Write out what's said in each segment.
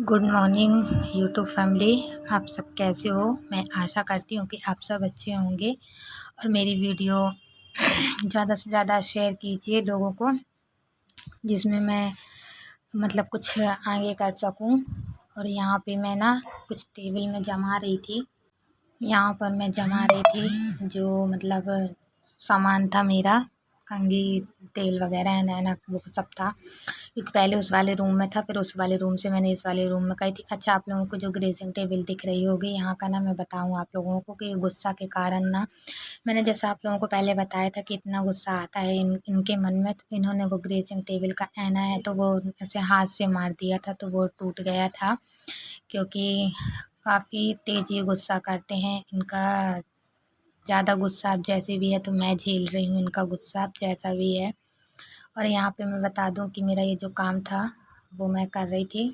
Good morning YouTube family. आप सब कैसे हो? मैं आशा करती हूँ कि आप सब अच्छे होंगे और मेरी वीडियो ज़्यादा से ज़्यादा शेयर कीजिए लोगों को, जिसमें मैं कुछ आगे कर सकूँ। और यहाँ पे मैं ना कुछ टेबल में जमा रही थी। यहाँ पर मैं जमा रही थी जो सामान था मेरा, कंघी, तेल वगैरह एंड वो सब था। क्योंकि पहले उस वाले रूम में था, फिर उस वाले रूम से मैंने इस वाले रूम में गई थी। अच्छा, आप लोगों को जो ग्रेसिंग टेबल दिख रही होगी यहाँ का ना, मैं बताऊँ आप लोगों को कि गुस्सा के कारण ना, मैंने जैसा आप लोगों को पहले बताया था कि इतना गुस्सा आता है इनके मन में, तो इन्होंने वो ग्रेसिंग टेबल का ऐना है तो वो ऐसे हाथ से मार दिया था, तो वो टूट गया था। क्योंकि काफ़ी तेज़ ये गुस्सा करते हैं। इनका ज़्यादा गुस्सा अब जैसे भी है, तो मैं झेल रही हूँ इनका गुस्सा अब जैसा भी है। और यहाँ पे मैं बता दूँ कि मेरा ये जो काम था वो मैं कर रही थी।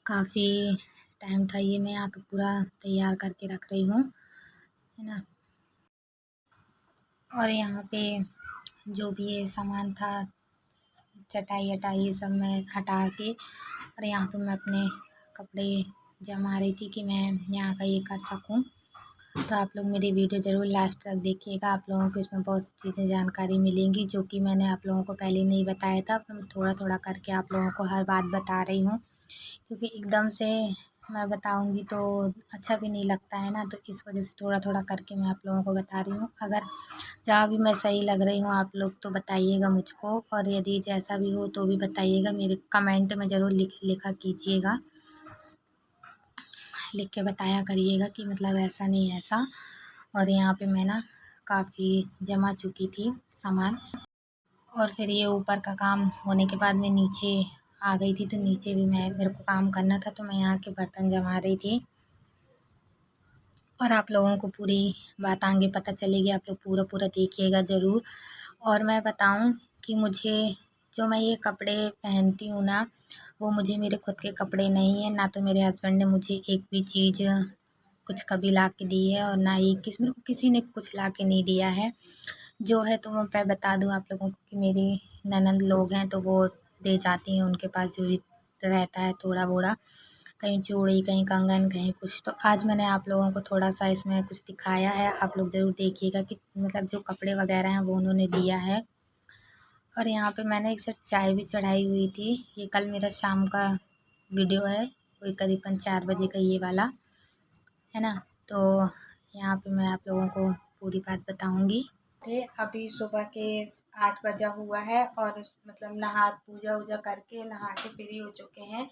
काफ़ी टाइम था, ये मैं यहाँ पे पूरा तैयार करके रख रही हूँ, है ना। और यहाँ पे जो भी ये सामान था, चटाई वटाई, ये सब मैं हटा के, और यहाँ पे मैं अपने कपड़े जमा रही थी कि मैं यहाँ का ये कर सकूँ। तो आप लोग मेरी वीडियो ज़रूर लास्ट तक देखिएगा। आप लोगों को इसमें बहुत सी चीज़ें जानकारी मिलेंगी जो कि मैंने आप लोगों को पहले नहीं बताया था। मैं थोड़ा थोड़ा करके आप लोगों को हर बात बता रही हूँ, क्योंकि एकदम से मैं बताऊँगी तो अच्छा भी नहीं लगता है ना। तो इस वजह से थोड़ा थोड़ा करके मैं आप लोगों को बता रही हूँ। अगर जहाँ भी मैं सही लग रही हूँ आप लोग तो बताइएगा मुझको, और यदि जैसा भी हो तो भी बताइएगा। मेरे कमेंट में ज़रूर लिखा कीजिएगा, लिख के बताया करिएगा कि ऐसा नहीं ऐसा। और यहाँ पे मैं ना काफ़ी जमा चुकी थी सामान, और फिर ये ऊपर का काम होने के बाद मैं नीचे आ गई थी। तो नीचे भी मेरे को काम करना था, तो मैं यहाँ के बर्तन जमा रही थी। और आप लोगों को पूरी बात आगे पता चलेगी, आप लोग पूरा पूरा देखिएगा ज़रूर। और मैं बताऊँ कि मुझे जो मैं ये कपड़े पहनती हूँ ना, वो मुझे मेरे खुद के कपड़े नहीं है, ना तो मेरे हस्बैंड ने मुझे एक भी चीज़ कुछ कभी ला के दी है, और ना ही मेरे को किसी ने कुछ ला के नहीं दिया है। जो है तो मैं बता दूँ आप लोगों को कि मेरी ननंद लोग हैं तो वो दे जाती हैं, उनके पास जो भी रहता है थोड़ा बोड़ा, कहीं चूड़ी, कहीं कंगन, कहीं कुछ। तो आज मैंने आप लोगों को थोड़ा सा इसमें कुछ दिखाया है, आप लोग ज़रूर देखिएगा कि जो कपड़े वगैरह हैं वो उन्होंने दिया है। और यहाँ पे मैंने एक सेट चाय भी चढ़ाई हुई थी। ये कल मेरा शाम का वीडियो है, वही करीबन 4 बजे का ये वाला, है ना। तो यहाँ पे मैं आप लोगों को पूरी बात बताऊँगी। अभी सुबह के 8 बजा हुआ है, और नहा पूजा वूजा करके नहा के फ्री हो चुके हैं।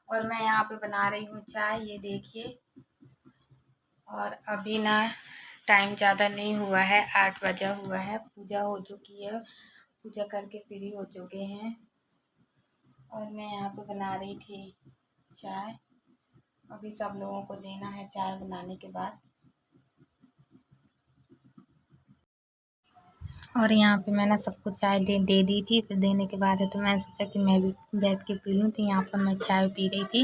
और मैं यहाँ पे बना रही हूँ चाय, ये देखिए। और अभी ना टाइम ज़्यादा नहीं हुआ है, 8 बजा हुआ है, पूजा हो चुकी है, पूजा करके फ्री हो चुके हैं। और मैं यहाँ पे बना रही थी चाय, अभी सब लोगों को देना है चाय बनाने के बाद। और यहाँ पे मैं ना सबको चाय दे दी थी। फिर देने के बाद है तो मैंने सोचा कि मैं भी बैठ के पी लूँ, तो यहाँ पर मैं चाय पी रही थी।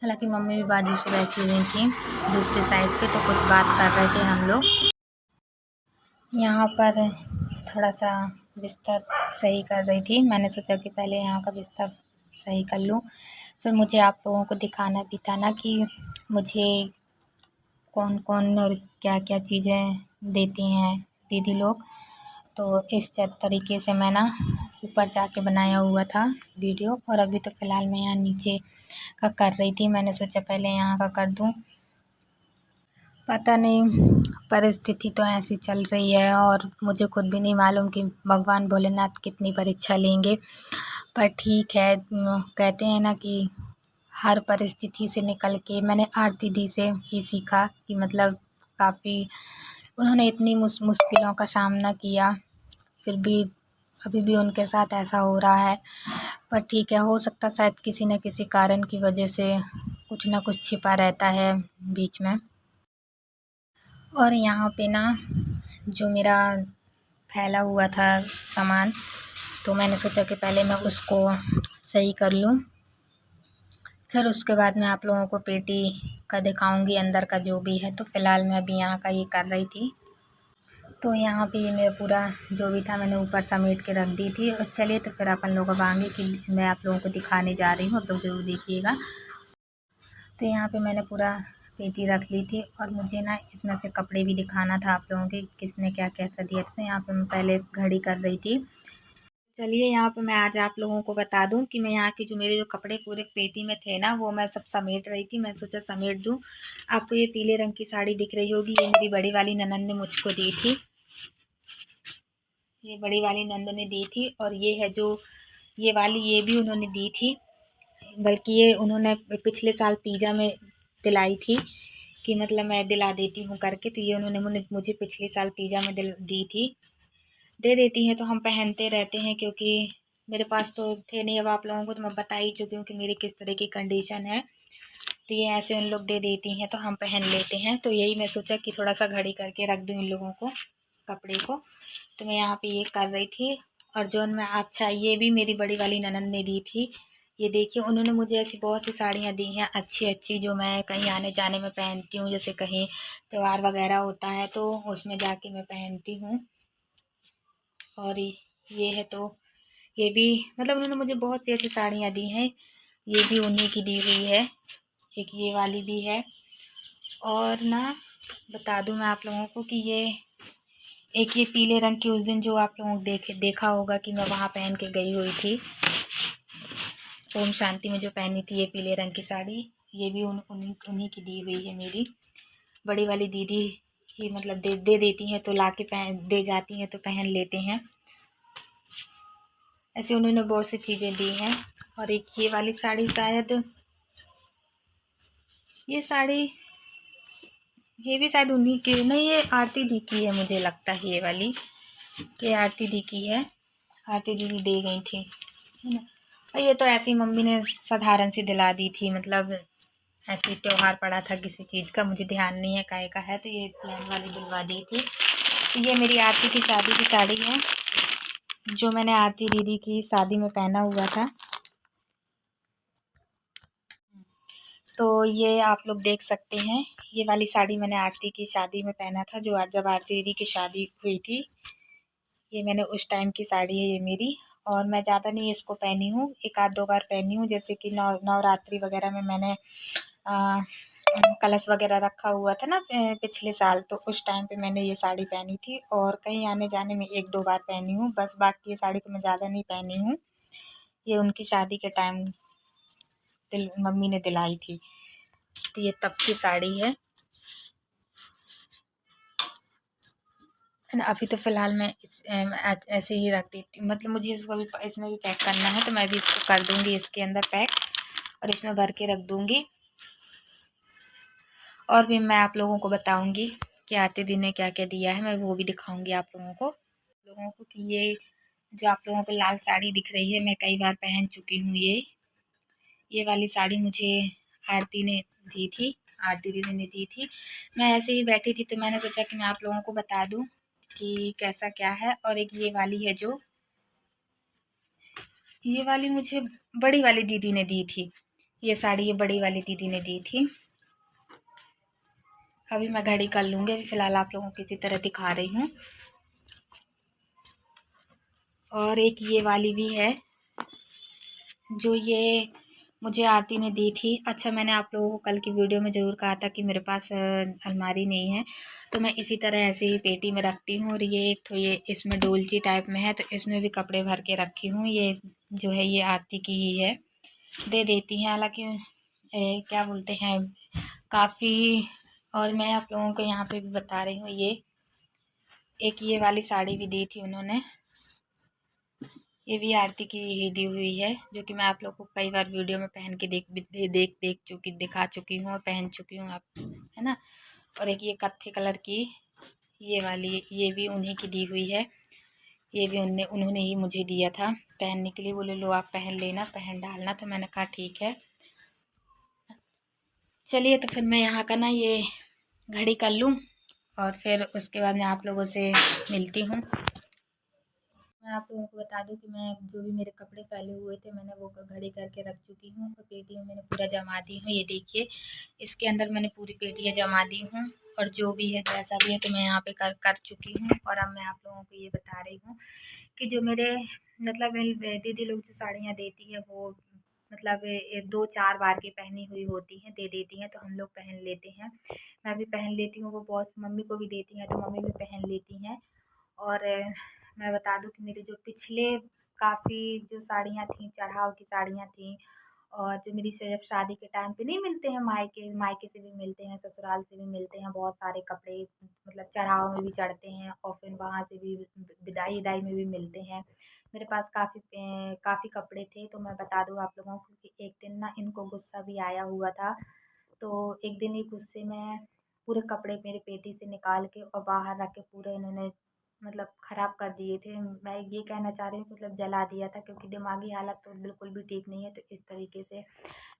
हालांकि मम्मी भी बाजू से बैठी हुई थी दूसरी साइड पे, तो कुछ बात कर रहे थे हम लोग। यहाँ पर थोड़ा सा बिस्तर सही कर रही थी, मैंने सोचा कि पहले यहाँ का बिस्तर सही कर लूँ। फिर मुझे आप लोगों को दिखाना भी था ना कि मुझे कौन कौन और क्या क्या चीज़ें देती हैं दीदी लोग। तो इस तरीके से मैं ना ऊपर जाके बनाया हुआ था वीडियो, और अभी तो फ़िलहाल मैं यहाँ नीचे का कर रही थी। मैंने सोचा पहले यहाँ का कर दूँ। पता नहीं, परिस्थिति तो ऐसी चल रही है, और मुझे खुद भी नहीं मालूम कि भगवान भोलेनाथ कितनी परीक्षा लेंगे। पर ठीक है, कहते हैं ना कि हर परिस्थिति से निकल के मैंने आरती दी से ही सीखा कि काफ़ी उन्होंने इतनी मुश्किलों का सामना किया, फिर भी अभी भी उनके साथ ऐसा हो रहा है। पर ठीक है, हो सकता शायद किसी न किसी कारण की वजह से कुछ ना कुछ छिपा रहता है बीच में। और यहाँ पे ना जो मेरा फैला हुआ था सामान, तो मैंने सोचा कि पहले मैं उसको सही कर लूँ, फिर उसके बाद मैं आप लोगों को पेटी का दिखाऊंगी अंदर का जो भी है। तो फ़िलहाल मैं अभी यहाँ का ये कर रही थी। तो यहाँ पे ये मेरा पूरा जो भी था मैंने ऊपर समेट के रख दी थी। और चलिए तो फिर अपन लोग अब आगे कि मैं आप लोगों को दिखाने जा रही हूँ, आप लोग ज़रूर देखिएगा। तो यहाँ पे मैंने पूरा पेटी रख ली थी और मुझे ना इसमें से कपड़े भी दिखाना था आप लोगों के, किसने क्या कैसा दिया था। तो यहाँ पे मैं पहले घड़ी कर रही थी। चलिए यहाँ पे मैं आज आप लोगों को बता दूं कि मैं यहाँ के जो मेरे जो कपड़े पूरे पेटी में थे ना, वो मैं सब समेट रही थी। मैं सोचा समेट दूं। आपको ये पीले रंग की साड़ी दिख रही होगी, ये मेरी बड़ी वाली ननद ने मुझको दी थी। ये बड़ी वाली नंद ने दी थी। और ये है जो ये वाली, ये भी उन्होंने दी थी, बल्कि ये उन्होंने पिछले साल तीजा में दिलाई थी कि मतलब मैं दिला देती हूँ करके। तो ये उन्होंने मुझे पिछले साल तीजा में दी थी। दे देती हैं तो हम पहनते रहते हैं, क्योंकि मेरे पास तो थे नहीं। अब आप लोगों को तो मैं बता ही चुकी हूँ कि मेरी किस तरह की कंडीशन है। तो ये ऐसे उन लोग दे देती हैं तो हम पहन लेते हैं। तो यही मैं सोचा कि थोड़ा सा घड़ी करके रख दूँ इन लोगों को कपड़े को। तो मैं यहाँ पे ये कर रही थी। और जो मैं अच्छा, ये भी मेरी बड़ी वाली ननद ने दी थी। ये देखिए, उन्होंने मुझे ऐसी बहुत सी साड़ियाँ दी हैं अच्छी अच्छी, जो मैं कहीं आने जाने में पहनती हूँ। जैसे कहीं त्यौहार वगैरह होता है तो उसमें जाके मैं पहनती हूँ। और ये है तो ये भी मतलब उन्होंने मुझे बहुत सी ऐसी साड़ियाँ दी हैं। ये भी उन्हीं की दी हुई है। एक ये वाली भी है। और ना बता दूं मैं आप लोगों को कि एक ये पीले रंग की उस दिन जो आप लोगों को देखा होगा कि मैं वहाँ पहन के गई हुई थी, ओम शांति में जो पहनी थी ये पीले रंग की साड़ी, ये भी उन्हीं की दी हुई है। मेरी बड़ी वाली दीदी ही मतलब दे देती हैं तो ला के दे जाती हैं तो पहन लेते हैं। ऐसे उन्होंने बहुत सी चीज़ें दी हैं। और एक ये वाली साड़ी, शायद ये साड़ी ये भी शायद उन्हीं की नहीं, ये आरती दी की है मुझे लगता है। ये वाली ये आरती दी की है, आरती दीदी दे गई थी, है ना। और ये तो ऐसी मम्मी ने साधारण सी दिला दी थी, मतलब ऐसे त्योहार पड़ा था किसी चीज़ का, मुझे ध्यान नहीं है काहे का है, तो ये प्लेन वाली दिलवा दी थी। तो ये मेरी आरती की शादी की साड़ी है, जो मैंने आरती दीदी की शादी में पहना हुआ था। तो ये आप लोग देख सकते हैं, ये वाली साड़ी मैंने आरती की शादी में पहना था, जो जब आरती दीदी की शादी हुई थी। ये मैंने उस टाइम की साड़ी है ये मेरी। और मैं ज़्यादा नहीं इसको पहनी हूँ, एक आध दो बार पहनी हूँ। जैसे कि नवरात्रि वगैरह में मैंने कलश वगैरह रखा हुआ था ना पिछले साल, तो उस टाइम पे मैंने ये साड़ी पहनी थी। और कहीं आने जाने में एक दो बार पहनी हूँ बस, बाकी ये साड़ी को मैं ज़्यादा नहीं पहनी हूँ। ये उनकी शादी के टाइम मम्मी ने दिलाई थी। तो ये तब की साड़ी है ना। अभी तो फ़िलहाल मैं ऐसे ही रख देती हूँ, मतलब मुझे इसको भी इसमें भी पैक करना है, तो मैं भी इसको कर दूँगी इसके अंदर पैक और इसमें भर के रख दूँगी। और भी मैं आप लोगों को बताऊँगी कि आरती दी ने क्या क्या दिया है, मैं वो भी दिखाऊँगी आप लोगों को कि ये जो आप लोगों को लाल साड़ी दिख रही है, मैं कई बार पहन चुकी हूँ। ये वाली साड़ी मुझे आरती ने दी थी, आरती दीदी ने दी थी। मैं ऐसे ही बैठी थी तो मैंने सोचा कि मैं आप लोगों को बता दूं कि कैसा क्या है। और एक ये वाली है, जो ये वाली मुझे बड़ी वाली दीदी ने दी थी। ये साड़ी ये बड़ी वाली दीदी ने दी थी। अभी मैं घड़ी कर लूँगी, अभी फ़िलहाल आप लोगों को इसी तरह दिखा रही हूँ। और एक ये वाली भी है, जो ये मुझे आरती ने दी थी। अच्छा, मैंने आप लोगों को कल की वीडियो में ज़रूर कहा था कि मेरे पास अलमारी नहीं है, तो मैं इसी तरह ऐसे ही पेटी में रखती हूँ। और ये एक तो ये इसमें डोलची टाइप में है, तो इसमें भी कपड़े भर के रखी हूँ। ये जो है ये आरती की ही है, दे देती हैं हालांकि क्या बोलते हैं काफ़ी। और मैं आप लोगों को यहाँ पे भी बता रही हूँ, ये वाली साड़ी भी दी थी उन्होंने, ये भी आरती की ही दी हुई है, जो कि मैं आप लोग को कई बार वीडियो में पहन के दिखा चुकी हूँ और पहन चुकी हूँ आप, है ना। और एक ये कत्थे कलर की ये वाली, ये भी उन्हीं की दी हुई है। ये भी उन्होंने ही मुझे दिया था पहनने के लिए, बोले लो आप पहन लेना, पहन डालना। तो मैंने कहा ठीक है। चलिए तो फिर मैं यहाँ का ना ये घड़ी कर लूँ और फिर उसके बाद मैं आप लोगों से मिलती हूँ। मैं आप लोगों को बता दूं कि मैं जो भी मेरे कपड़े फैले हुए थे मैंने वो घड़ी करके रख चुकी हूँ और पेटी में मैंने पूरा जमा दी हूँ। ये देखिए इसके अंदर मैंने पूरी पेटियाँ जमा दी हूँ और जो भी है जैसा भी है तो मैं यहाँ पे कर चुकी हूँ। और अब मैं आप लोगों को ये बता रही हूँ कि जो मेरे मतलब दीदी लोग जो साड़ियाँ देती है वो मतलब 2-4 बार की पहनी हुई होती हैं, दे देती हैं तो हम लोग पहन लेते हैं। मैं भी पहन लेती हूँ, वो बहुत मम्मी को भी देती हैं तो मम्मी भी पहन लेती हैं। और मैं बता दूं कि मेरे जो पिछले काफ़ी जो साड़ियाँ थी चढ़ाव की साड़ियाँ थी और जो मेरी जब शादी के टाइम पे नहीं मिलते हैं, मायके मायके से भी मिलते हैं, ससुराल से भी मिलते हैं, बहुत सारे कपड़े मतलब चढ़ाव में भी चढ़ते हैं और फिर वहाँ से भी विदाई विदाई में भी मिलते हैं। मेरे पास काफ़ी कपड़े थे तो मैं बता दूं आप लोगों को कि एक दिन ना इनको गुस्सा भी आया हुआ था। तो एक दिन ही गुस्से में पूरे कपड़े मेरे पेटी से निकाल के और बाहर रख के पूरे इन्होंने मतलब ख़राब कर दिए थे। मैं ये कहना चाह रही हूँ मतलब जला दिया था क्योंकि दिमागी हालत तो बिल्कुल भी ठीक नहीं है। तो इस तरीके से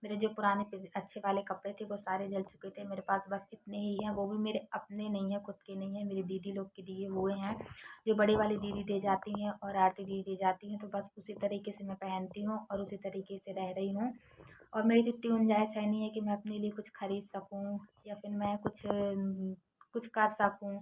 मेरे जो पुराने अच्छे वाले कपड़े थे वो सारे जल चुके थे। मेरे पास बस इतने ही हैं, वो भी मेरे अपने नहीं हैं, खुद के नहीं हैं, मेरी दीदी लोग के दिए हुए हैं जो बड़ी वाली दीदी दे जाती हैं और आरती दीदी दे जाती हैं। तो बस उसी तरीके से मैं पहनती हूँ और उसी तरीके से रह रही हूँ। और मेरी तो इतनी गुंजाइश है नहीं है कि मैं अपने लिए कुछ खरीद सकूँ या फिर मैं कुछ कर सकूँ।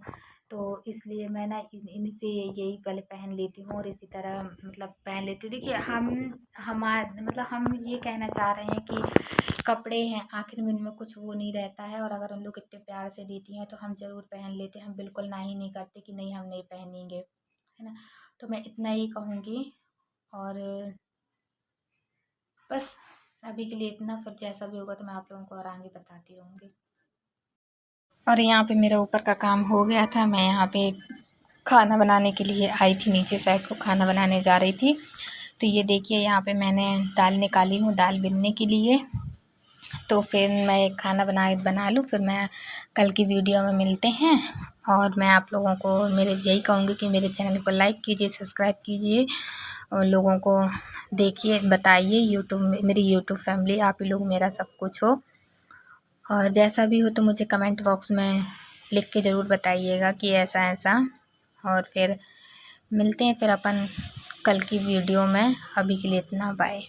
तो इसलिए मैं ना इन्हीं से यही पहले पहन लेती हूँ और इसी तरह मतलब पहन लेती हूँ। देखिए हम ये कहना चाह रहे हैं कि कपड़े हैं आखिर में इनमें कुछ वो नहीं रहता है और अगर उन लोग इतने प्यार से देती हैं तो हम ज़रूर पहन लेते हैं। हम बिल्कुल ना ही नहीं करते कि नहीं हम नहीं पहनेंगे, है ना। तो मैं इतना ही कहूँगी और बस अभी के लिए इतना, फिर जैसा भी होगा तो मैं आप लोगों को और आगे बताती रहूँगी। और यहाँ पे मेरा ऊपर का काम हो गया था, मैं यहाँ पे खाना बनाने के लिए आई थी, नीचे साइड को खाना बनाने जा रही थी। तो ये देखिए यहाँ पे मैंने दाल निकाली हूँ दाल बिनने के लिए। तो फिर मैं खाना बना लूँ, फिर मैं कल की वीडियो में मिलते हैं। और मैं आप लोगों को मेरे यही कहूँगी कि मेरे चैनल को लाइक कीजिए, सब्सक्राइब कीजिए और लोगों को देखिए, बताइए यूट्यूब में मेरी यूट्यूब फैमिली आप ही लोग मेरा सब कुछ हो। और जैसा भी हो तो मुझे कमेंट बॉक्स में लिख के ज़रूर बताइएगा कि ऐसा ऐसा। और फिर मिलते हैं फिर अपन कल की वीडियो में। अभी के लिए इतना, बाय।